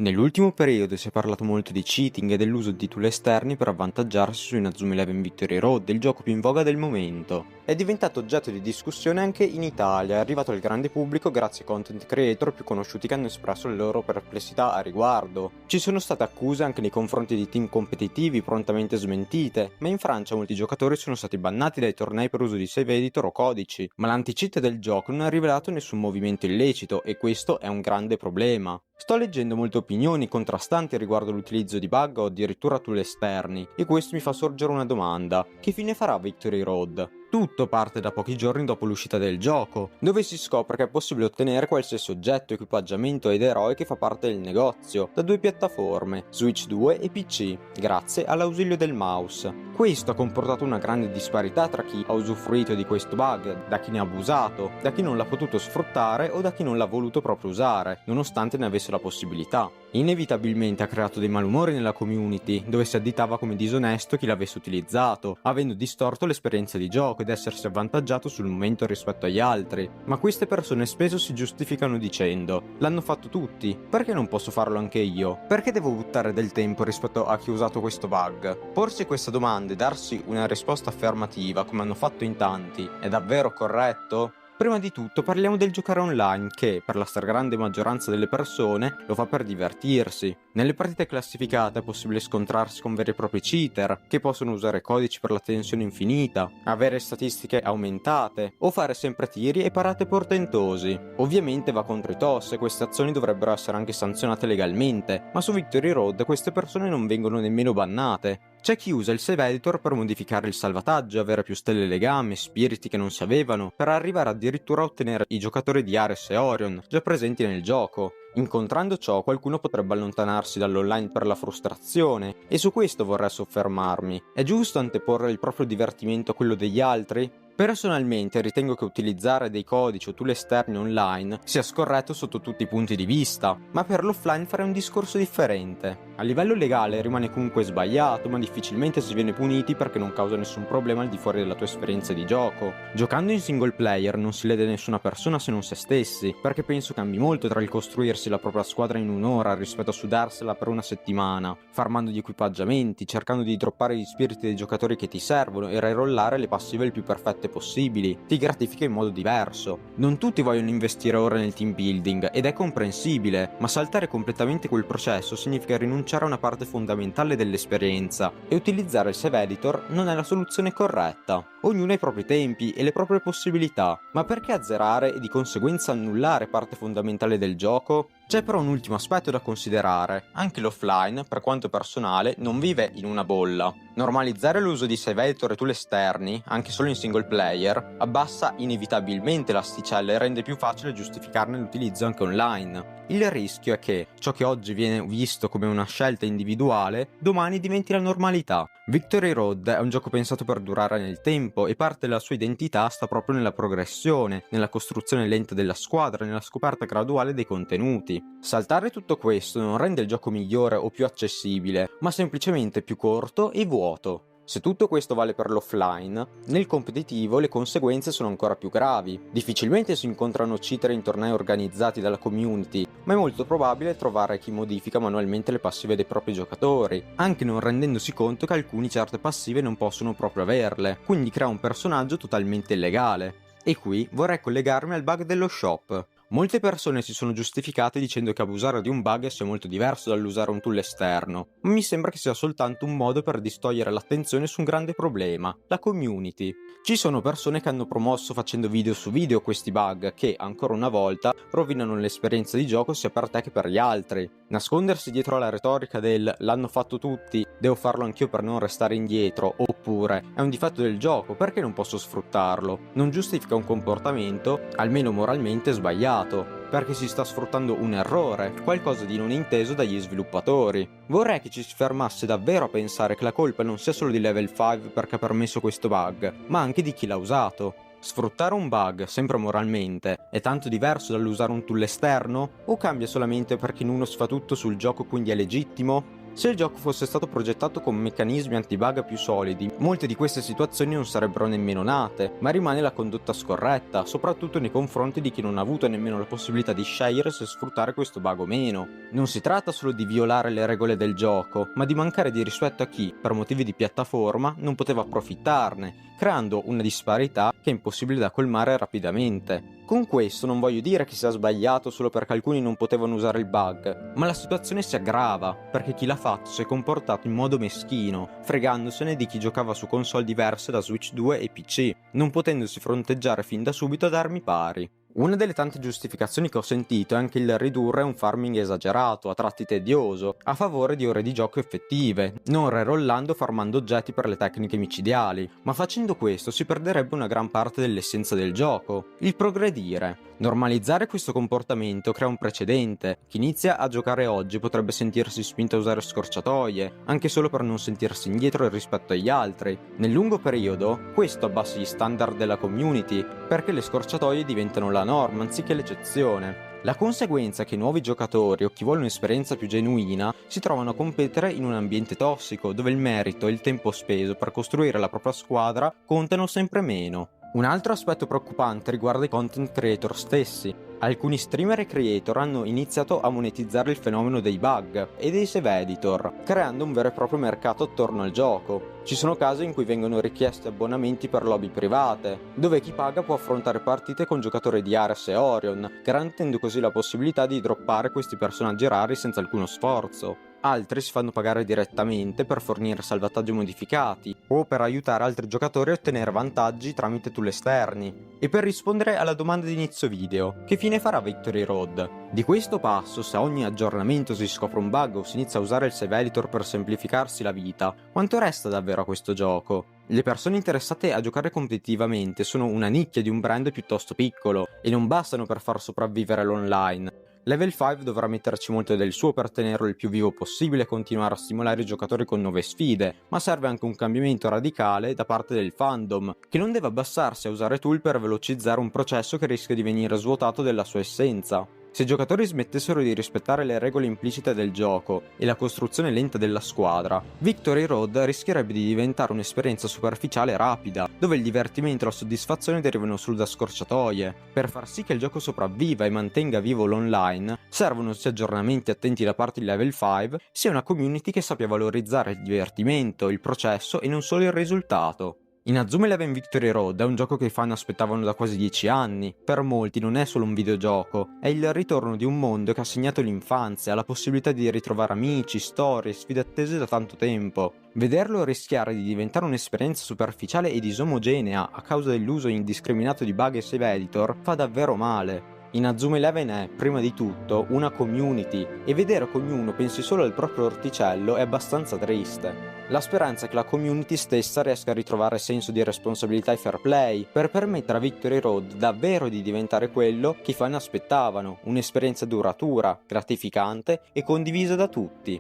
Nell'ultimo periodo si è parlato molto di cheating e dell'uso di tool esterni per avvantaggiarsi su Inazuma Eleven Victory Road, il gioco più in voga del momento. È diventato oggetto di discussione anche in Italia, è arrivato al grande pubblico grazie ai content creator più conosciuti che hanno espresso le loro perplessità a riguardo. Ci sono state accuse anche nei confronti di team competitivi prontamente smentite, ma in Francia molti giocatori sono stati bannati dai tornei per uso di save editor o codici, ma l'anti-cheat del gioco non ha rivelato nessun movimento illecito e questo è un grande problema. Sto leggendo molte opinioni contrastanti riguardo l'utilizzo di bug o addirittura tool esterni, e questo mi fa sorgere una domanda: che fine farà Victory Road? Tutto parte da pochi giorni dopo l'uscita del gioco, dove si scopre che è possibile ottenere qualsiasi oggetto, equipaggiamento ed eroe che fa parte del negozio, da due piattaforme, Switch 2 e PC, grazie all'ausilio del mouse. Questo ha comportato una grande disparità tra chi ha usufruito di questo bug, da chi ne ha abusato, da chi non l'ha potuto sfruttare o da chi non l'ha voluto proprio usare, nonostante ne avesse la possibilità. Inevitabilmente ha creato dei malumori nella community, dove si additava come disonesto chi l'avesse utilizzato, avendo distorto l'esperienza di gioco ed essersi avvantaggiato sul momento rispetto agli altri. Ma queste persone spesso si giustificano dicendo: l'hanno fatto tutti, perché non posso farlo anche io? Perché devo buttare del tempo rispetto a chi ha usato questo bug? Porsi questa domanda e darsi una risposta affermativa, come hanno fatto in tanti, è davvero corretto? Prima di tutto parliamo del giocare online che, per la stragrande maggioranza delle persone, lo fa per divertirsi. Nelle partite classificate è possibile scontrarsi con veri e propri cheater, che possono usare codici per la tensione infinita, avere statistiche aumentate, o fare sempre tiri e parate portentosi. Ovviamente va contro i TOS e queste azioni dovrebbero essere anche sanzionate legalmente, ma su Victory Road queste persone non vengono nemmeno bannate. C'è chi usa il save editor per modificare il salvataggio, avere più stelle legame, spiriti che non si avevano, per arrivare addirittura a ottenere i giocatori di Ares e Orion, già presenti nel gioco. Incontrando ciò, qualcuno potrebbe allontanarsi dall'online per la frustrazione, e su questo vorrei soffermarmi. È giusto anteporre il proprio divertimento a quello degli altri? Personalmente ritengo che utilizzare dei codici o tool esterni online sia scorretto sotto tutti i punti di vista, ma per l'offline farei un discorso differente. A livello legale rimane comunque sbagliato, ma difficilmente si viene puniti perché non causa nessun problema al di fuori della tua esperienza di gioco. Giocando in single player non si lede nessuna persona se non se stessi, perché penso cambi molto tra il costruirsi la propria squadra in un'ora rispetto a sudarsela per una settimana, farmando gli equipaggiamenti, cercando di droppare gli spiriti dei giocatori che ti servono e rerollare le passive il più perfette possibili. Ti gratifica in modo diverso. Non tutti vogliono investire ore nel team building ed è comprensibile, ma saltare completamente quel processo significa rinunciare a una parte fondamentale dell'esperienza, e utilizzare il save editor non è la soluzione corretta. Ognuno ha i propri tempi e le proprie possibilità, ma perché azzerare e di conseguenza annullare parte fondamentale del gioco? C'è però un ultimo aspetto da considerare: anche l'offline, per quanto personale, non vive in una bolla. Normalizzare l'uso di save editor e tool esterni, anche solo in single player, abbassa inevitabilmente l'asticella e rende più facile giustificarne l'utilizzo anche online. Il rischio è che ciò che oggi viene visto come una scelta individuale, domani diventi la normalità. Victory Road è un gioco pensato per durare nel tempo e parte della sua identità sta proprio nella progressione, nella costruzione lenta della squadra, nella scoperta graduale dei contenuti. Saltare tutto questo non rende il gioco migliore o più accessibile, ma semplicemente più corto e vuoto. Se tutto questo vale per l'offline, nel competitivo le conseguenze sono ancora più gravi. Difficilmente si incontrano cheater in tornei organizzati dalla community, ma è molto probabile trovare chi modifica manualmente le passive dei propri giocatori, anche non rendendosi conto che alcuni certe passive non possono proprio averle, quindi crea un personaggio totalmente illegale. E qui vorrei collegarmi al bug dello shop. Molte persone si sono giustificate dicendo che abusare di un bug sia molto diverso dall'usare un tool esterno, ma mi sembra che sia soltanto un modo per distogliere l'attenzione su un grande problema: la community. Ci sono persone che hanno promosso facendo video su video questi bug che, ancora una volta, rovinano l'esperienza di gioco sia per te che per gli altri. Nascondersi dietro alla retorica del "l'hanno fatto tutti, devo farlo anch'io per non restare indietro", oppure "è un difetto del gioco, perché non posso sfruttarlo", non giustifica un comportamento, almeno moralmente, sbagliato, perché si sta sfruttando un errore, qualcosa di non inteso dagli sviluppatori. Vorrei che ci si fermasse davvero a pensare che la colpa non sia solo di Level 5 perché ha permesso questo bug, ma anche di chi l'ha usato. Sfruttare un bug, sempre moralmente, è tanto diverso dall'usare un tool esterno? O cambia solamente perché in uno si fa tutto sul gioco quindi è legittimo? Se il gioco fosse stato progettato con meccanismi anti-bug più solidi, molte di queste situazioni non sarebbero nemmeno nate, ma rimane la condotta scorretta, soprattutto nei confronti di chi non ha avuto nemmeno la possibilità di scegliere se sfruttare questo bug o meno. Non si tratta solo di violare le regole del gioco, ma di mancare di rispetto a chi, per motivi di piattaforma, non poteva approfittarne, creando una disparità che è impossibile da colmare rapidamente. Con questo non voglio dire che sia sbagliato solo perché alcuni non potevano usare il bug, ma la situazione si aggrava perché chi l'ha fatto si è comportato in modo meschino, fregandosene di chi giocava su console diverse da Switch 2 e PC, non potendosi fronteggiare fin da subito ad armi pari. Una delle tante giustificazioni che ho sentito è anche il ridurre un farming esagerato, a tratti tedioso, a favore di ore di gioco effettive, non rerollando farmando oggetti per le tecniche micidiali, ma facendo questo si perderebbe una gran parte dell'essenza del gioco, il progredire. Normalizzare questo comportamento crea un precedente. Chi inizia a giocare oggi potrebbe sentirsi spinto a usare scorciatoie, anche solo per non sentirsi indietro rispetto agli altri. Nel lungo periodo, questo abbassa gli standard della community, perché le scorciatoie diventano la norma anziché l'eccezione. La conseguenza è che nuovi giocatori o chi vuole un'esperienza più genuina si trovano a competere in un ambiente tossico, dove il merito e il tempo speso per costruire la propria squadra contano sempre meno. Un altro aspetto preoccupante riguarda i content creator stessi. Alcuni streamer e creator hanno iniziato a monetizzare il fenomeno dei bug e dei save editor, creando un vero e proprio mercato attorno al gioco. Ci sono casi in cui vengono richiesti abbonamenti per lobby private, dove chi paga può affrontare partite con giocatori di Ares e Orion, garantendo così la possibilità di droppare questi personaggi rari senza alcuno sforzo. Altri si fanno pagare direttamente per fornire salvataggi modificati o per aiutare altri giocatori a ottenere vantaggi tramite tool esterni. E per rispondere alla domanda di inizio video, che fine farà Victory Road? Di questo passo, se a ogni aggiornamento si scopre un bug o si inizia a usare il save editor per semplificarsi la vita, quanto resta davvero a questo gioco? Le persone interessate a giocare competitivamente sono una nicchia di un brand piuttosto piccolo e non bastano per far sopravvivere l'online. Level 5 dovrà metterci molto del suo per tenerlo il più vivo possibile e continuare a stimolare i giocatori con nuove sfide, ma serve anche un cambiamento radicale da parte del fandom, che non deve abbassarsi a usare tool per velocizzare un processo che rischia di venire svuotato della sua essenza. Se i giocatori smettessero di rispettare le regole implicite del gioco e la costruzione lenta della squadra, Victory Road rischierebbe di diventare un'esperienza superficiale e rapida, dove il divertimento e la soddisfazione derivano solo da scorciatoie. Per far sì che il gioco sopravviva e mantenga vivo l'online, servono sia aggiornamenti attenti da parte di Level 5, sia una community che sappia valorizzare il divertimento, il processo e non solo il risultato. Inazuma Eleven Victory Road è un gioco che i fan aspettavano da quasi 10 anni. Per molti non è solo un videogioco, è il ritorno di un mondo che ha segnato l'infanzia, la possibilità di ritrovare amici, storie, sfide attese da tanto tempo. Vederlo rischiare di diventare un'esperienza superficiale e disomogenea a causa dell'uso indiscriminato di bug e save editor fa davvero male. Inazuma Eleven è, prima di tutto, una community e vedere che ognuno pensi solo al proprio orticello è abbastanza triste. La speranza è che la community stessa riesca a ritrovare senso di responsabilità e fair play per permettere a Victory Road davvero di diventare quello che i fan aspettavano, un'esperienza duratura, gratificante e condivisa da tutti.